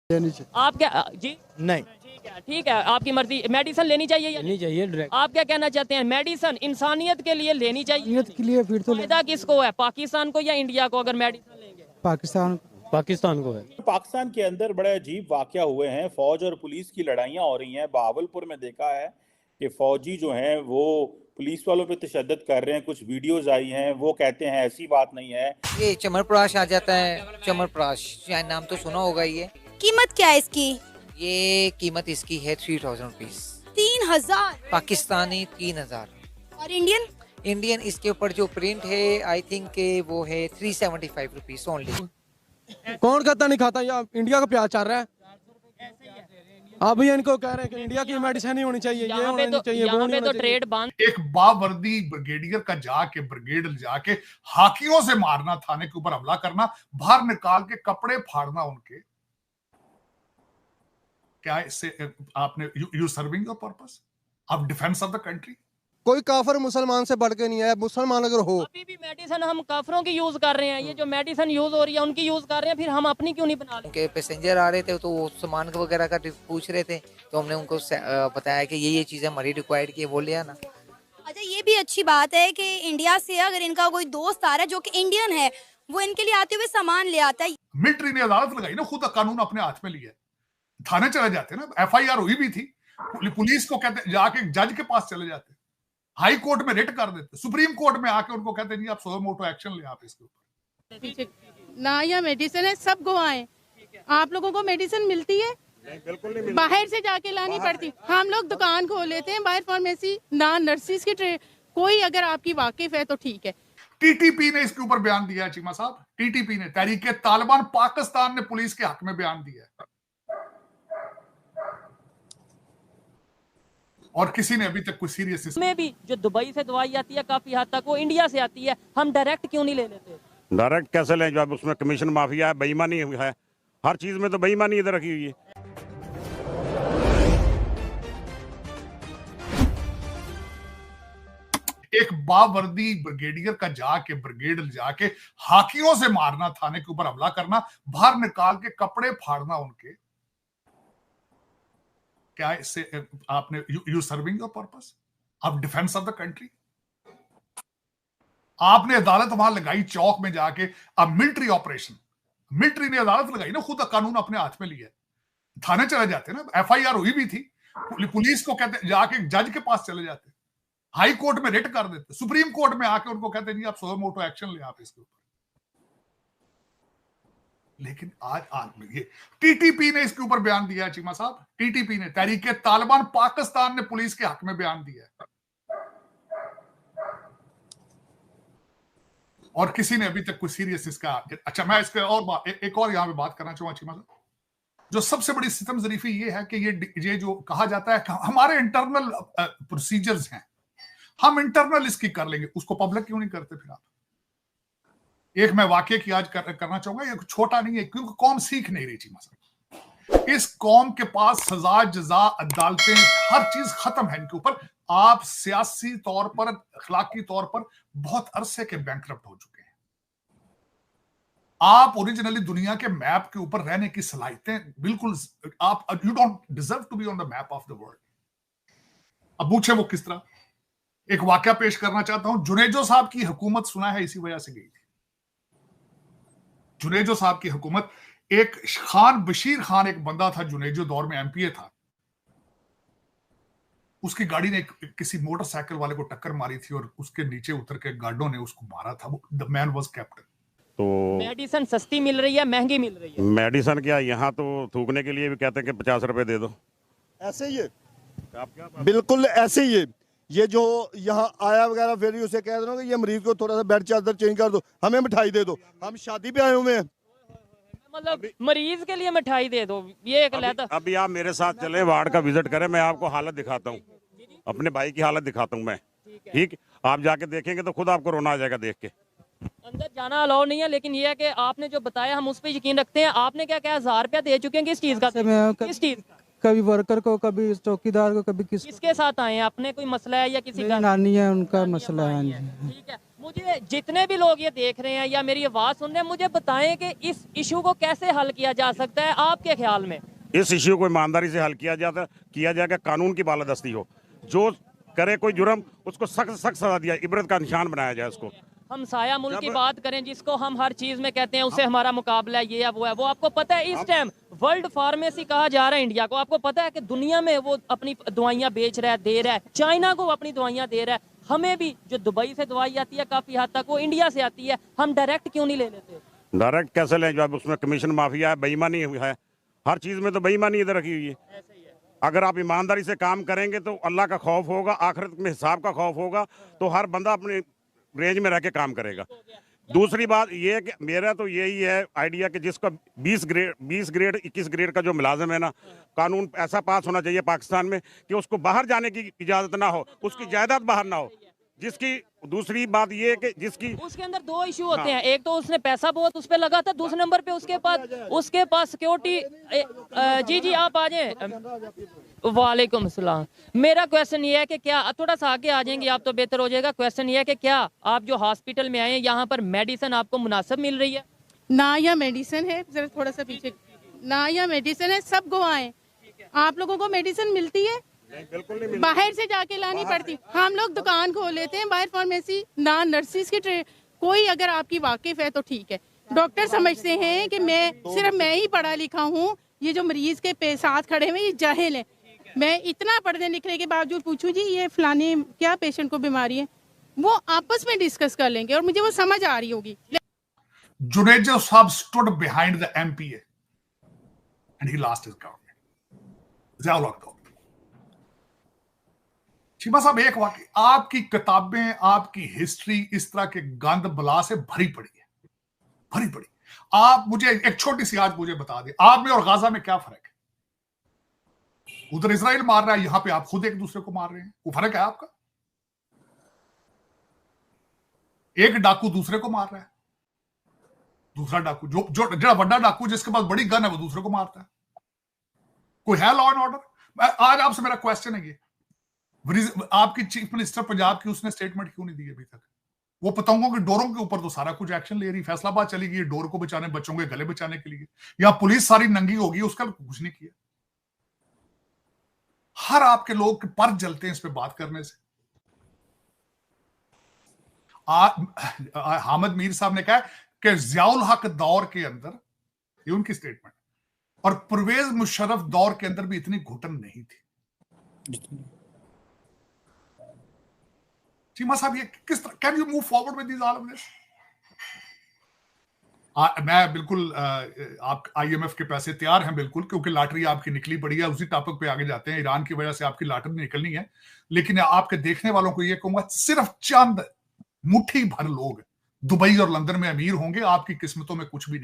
लेनी चाहिए। आप क्या जी नहीं, ठीक है, आपकी मर्जी। मेडिसिन लेनी चाहिए या लेनी चाहिए डायरेक्ट। आप क्या कहना चाहते हैं? मेडिसिन इंसानियत के लिए लेनी चाहिए? नियत के लिए फिर तो फायदा किसको है, पाकिस्तान को या इंडिया को, अगर मेडिसिन लेंगे? पाकिस्तान पाकिस्तान को है। पाकिस्तान के अंदर बड़े अजीब वाकया हुए हैं। फौज और पुलिस की लड़ाइयाँ हो रही हैं। बहावलपुर में देखा है कि फौजी जो हैं वो पुलिस वालों पे तशद्दुद कर रहे हैं। कुछ वीडियोस आई हैं, वो कहते हैं ऐसी बात नहीं है। ये चमरप्राश आ जाता है, चमरप्राश शायद नाम तो सुना होगा। ये कीमत क्या है इसकी? ये कीमत इसकी है 3000 रुपीज। 3000? पाकिस्तानी 3000। और इंडियन? इंडियन इसके ऊपर जो प्रिंट है आई थिंक के वो है 375 रुपीज ओनली। कौन कहता नहीं खाता? या इंडिया का प्याज चल रहा है। आप भी इनको कह रहे हैं कि इंडिया की मेडिसिन ही होनी चाहिए, ये होनी चाहिए, वो यहाँ नहीं पे तो होनी चाहिए। ट्रेड बंद। एक बावर्दी ब्रिगेडियर का जाके ब्रिगेड जाके हाकियों से मारना, थाने के ऊपर हमला करना, बाहर निकाल के कपड़े फाड़ना उनके, क्या इससे आपने you serving your purpose of defence of the country? कोई काफर मुसलमान से बढ़ के नहीं है। मुसलमान अगर हो, अभी भी मेडिसिन हम काफरों की यूज कर रहे हैं। ये जो मेडिसिन यूज हो रही है उनकी यूज कर रहे हैं, फिर हम अपनी क्यों नहीं बना रहे? उनके पैसेंजर आ रहे थे तो वो सामान वगैरह का पूछ रहे थे, तो हमने उनको बताया कि ये चीजें हमारी रिक्वायर्ड की है, वो ले आना। अच्छा, ये भी अच्छी बात है कि इंडिया से अगर इनका कोई दोस्त आ रहा है जो कि इंडियन है, वो इनके लिए आते हुए सामान ले आता है। मिलिट्री ने अदालत लगाई ना, खुद कानून अपने हाथ में लिया। थाने चले जाते ना, एफआईआर हुई भी थी, पुलिस को कहते जाके जज के पास चले जाते, हाई कोर्ट में रिट कर देते, सुप्रीम कोर्ट में आके उनको कहते नहीं आप सो मोटो एक्शन ले आप इसके ऊपर। ना या मेडिसिन है, सब गवाएं। आप लोगों को मेडिसिन मिलती है? बिल्कुल नहीं मिलती। बाहर से जाके लानी पड़ती। हम लोग दुकान खोल लेते हैं बाहर, फार्मेसी ना, नर्सिस की कोई अगर आपकी वाकिफ है तो ठीक है। टीटीपी ने इसके ऊपर बयान दिया है चीमा साहब। टीटीपी ने, तहरीके तालिबान पाकिस्तान ने पुलिस के हक में बयान दिया है, और किसी ने अभी तक कोई सीरियस इसमें भी जो दुबई से दवाई आती है काफी हद तक वो इंडिया से आती है, हम डायरेक्ट क्यों नहीं ले लेते? डायरेक्ट कैसे लें जब उसमें कमीशन माफिया है, बेईमानी है, हर चीज में तो बेईमानी इधर रखी हुई है। एक बावर्दी ब्रिगेडियर का जाके ब्रिगेड जाके हाकियों से मारना, थाने के ऊपर हमला करना, बाहर निकाल के कपड़े फाड़ना उनके, क्या इससे आपने you serving your purpose of defence of the country? आपने अदालत वहां लगाई चौक में जाके, अब मिलिट्री ऑपरेशन, मिलिट्री ने अदालत लगाई ना, खुद कानून अपने हाथ में लिया। थाने चले जाते ना, एफआईआर हुई भी थी, पुलिस को कहते जाके जज के पास चले जाते, हाई कोर्ट में रिट कर देते, सुप्रीम कोर्ट में आके उनको कहते नहीं आप सो मोटो एक्शन ले आप इसके ऊपर। लेकिन आज ये टीटीपी ने इसके ऊपर बयान दिया है चीमा साहब। टीटीपी ने, तहरीके तालिबान पाकिस्तान ने पुलिस के हक में बयान दिया है, और किसी ने अभी तक कोई सीरियस इसका। अच्छा, मैं इसके और एक और यहां पे बात करना चाहूंगा चीमा साहब। जो सबसे बड़ी सितम जरीफी ये है कि ये जो कहा जाता है कि हमारे इंटरनल प्रोसीजर्स हैं, हम इंटरनल इसकी कर लेंगे, उसको पब्लिक क्यों नहीं करते फिर आप? एक मैं वाकये की आज करना चाहूंगा, ये छोटा नहीं है, क्योंकि कौम सीख नहीं रही चीमा साहब। इस कौम के पास सजा, जजा, अदालतें, हर चीज खत्म है इनके ऊपर। आप सियासी तौर पर, अखलाकी तौर पर बहुत अरसे के बैंकरप्ट हो चुके हैं। आप ओरिजिनली दुनिया के मैप के ऊपर रहने की सलाहियतें बिल्कुल, आप you don't deserve to be on the map of the world. अब पूछे वो किस तरह? एक वाकया पेश करना चाहता हूं। जुनेजो साहब की हुकूमत सुना है इसी वजह से गई थी। जुनेजो साहब की हुकूमत, एक खान बशीर खान एक बंदा था, जुनेजो दौर में एमपीए था, उसकी गाड़ी ने किसी मोटरसाइकिल वाले को टक्कर मारी थी और उसके नीचे उतर के गार्डों ने उसको मारा था। The man was captain. तो मेडिसिन सस्ती मिल रही है, महंगी मिल रही है? मेडिसिन क्या, यहाँ तो थूकने के लिए भी कहते हैं कि 50 रुपए दे दो। ऐसे ही है, बिल्कुल ऐसे ही है। ये जो यहाँ आया वगैरह, फिर उसे कह दो कि ये मरीज को थोड़ा सा बेड चादर चेंज कर दो, हमें मिठाई दे दो, हम शादी पे आए हुए हैं। मतलब मरीज के लिए मिठाई दे दो, ये एक लेता। अभी आप मेरे साथ चले, वार्ड का विजिट करें, मैं आपको हालत दिखाता हूँ, अपने भाई की हालत दिखाता हूँ मैं। ठीक, आप जाके देखेंगे तो खुद आपको रोना आ जाएगा देख के। अंदर जाना अलाउ नहीं है, लेकिन ये है कि आपने जो बताया हम उस पर यकीन रखते हैं। आपने क्या कहा, 1000 रुपया दे चुके हैं, किस चीज का? किस चीज? कभी वर्कर को, कभी चौकीदार को, कभी किसके साथ आए हैं? अपने कोई मसला है या किसी का? नानी है, उनका मसला है। ठीक है। मुझे जितने भी लोग ये देख रहे हैं या मेरी आवाज सुन रहे हैं, मुझे बताएं कि इस इशू को कैसे हल किया जा सकता है आपके ख्याल में। इस इश्यू को ईमानदारी से हल किया जाएगा, कानून की बालादस्ती हो, जो करे कोई जुर्म उसको सख्त सख्त सजा दिया, इबरत का निशान बनाया जाए उसको। हमसाया मुल्क की बात करें जिसको हम हर चीज में कहते हैं उससे हमारा मुकाबला ये है वो है, वो आपको पता है इस टाइम वर्ल्ड फार्मेसी कहा जा रहा है इंडिया को, आपको पता है कि दुनिया में वो अपनी दवाइयां बेच रहा है, दे रहा है, चाइना को अपनी दवाइयां दे रहा है, हमें भी जो दुबई से दवाई आती है काफी हद तक वो इंडिया से आती है, हम डायरेक्ट क्यों नहीं ले लेते? डायरेक्ट कैसे लें जब उसमें कमीशन माफिया है, बेईमानी है, हर चीज में तो बेईमानी इधर रखी हुई है। अगर आप ईमानदारी से काम करेंगे तो अल्लाह का खौफ होगा, आखिरत में हिसाब का खौफ होगा, तो हर बंदा अपने रेंज में रह के काम करेगा। दूसरी बात ये है कि मेरा तो यही है आइडिया कि जिसका 20 ग्रेड 21 ग्रेड का जो मुलाजिम है ना, कानून ऐसा पास होना चाहिए पाकिस्तान में कि उसको बाहर जाने की इजाजत ना हो, उसकी जायदाद बाहर ना हो। जिसकी दूसरी बात ये है कि जिसकी उसके अंदर दो इशू होते हैं, एक तो उसने पैसा बहुत उस पे लगा था, दूसरे नंबर पे उसके पास सिक्योरिटी। जी आप आ जाए। वालेकुम सलाम। मेरा क्वेश्चन ये है कि क्या थोड़ा सा आगे आ जाएंगे आप तो बेहतर हो जाएगा। क्वेश्चन ये है कि क्या आप जो हॉस्पिटल में आए हैं यहाँ पर मेडिसिन आपको मुनासिब मिल रही है? ना या मेडिसिन है, जरा थोड़ा सा पीछे, ना या मेडिसिन है, सब गवाएं। आप लोगों को मेडिसिन मिलती है? बाहर से जाके लानी पड़ती। हम लोग दुकान खोल लेते हैं बाहर फार्मेसी, ना नर्सिस की कोई अगर आपकी वाकिफ है तो ठीक है। डॉक्टर समझते हैं कि सिर्फ मैं ही पढ़ा लिखा हूँ, ये जो मरीज के साथ खड़े हुए ये जाहिल है। मैं इतना पढ़ने लिखने के बावजूद पूछूं जी ये फलाने क्या पेशेंट को बीमारी है, वो आपस में डिस्कस कर लेंगे और मुझे वो समझ आ रही होगी। Junejo Saab stood behind the MPA and he lost his government. Cheema साहब एक वाकई आपकी किताबें, आपकी हिस्ट्री इस तरह के गंद बला से भरी पड़ी है, भरी पड़ी। आप मुझे एक छोटी सी आज मुझे बता दें, आप में और गाजा में क्या फर्क है? उधर इजराइल मार रहा है, यहां पे आप खुद एक दूसरे को मार रहे हैं, वो फर्क है आपका? एक डाकू दूसरे को मार रहा है, दूसरा डाकू जो बड़ा डाकू जिसके पास बड़ी गन है वो दूसरे को मारता है। कोई है लॉ एंड ऑर्डर? आज आपसे मेरा क्वेश्चन है ये, आपकी चीफ मिनिस्टर पंजाब की उसने स्टेटमेंट क्यों नहीं दी अभी तक? वो पतंगों के डोरों के ऊपर तो सारा कुछ एक्शन ले रही, फैसलाबाद चली गई डोर को बचाने, बच्चों के गले बचाने के लिए, या पुलिस सारी नंगी होगी, उसका कुछ नहीं किया। हर आपके लोग के पर जलते हैं इस पे बात करने से। हामिद मीर साहब ने कहा कि जियाउल हक दौर के अंदर, ये उनकी स्टेटमेंट, और परवेज मुशर्रफ दौर के अंदर भी इतनी घुटन नहीं थी। चीमा साहब ये किस तरह, can you move forward with this all of this? मैं बिल्कुल आप IMF के पैसे तैयार हैं बिल्कुल, क्योंकि लॉटरी आपकी निकली पड़ी है। उसी टॉपिक पे आगे जाते हैं, ईरान की वजह से आपकी लॉटरी निकलनी है, लेकिन आपके देखने वालों को ये कहूंगा सिर्फ चंद मुट्ठी भर लोग दुबई और लंदन में अमीर होंगे, आपकी किस्मतों में कुछ भी नहीं।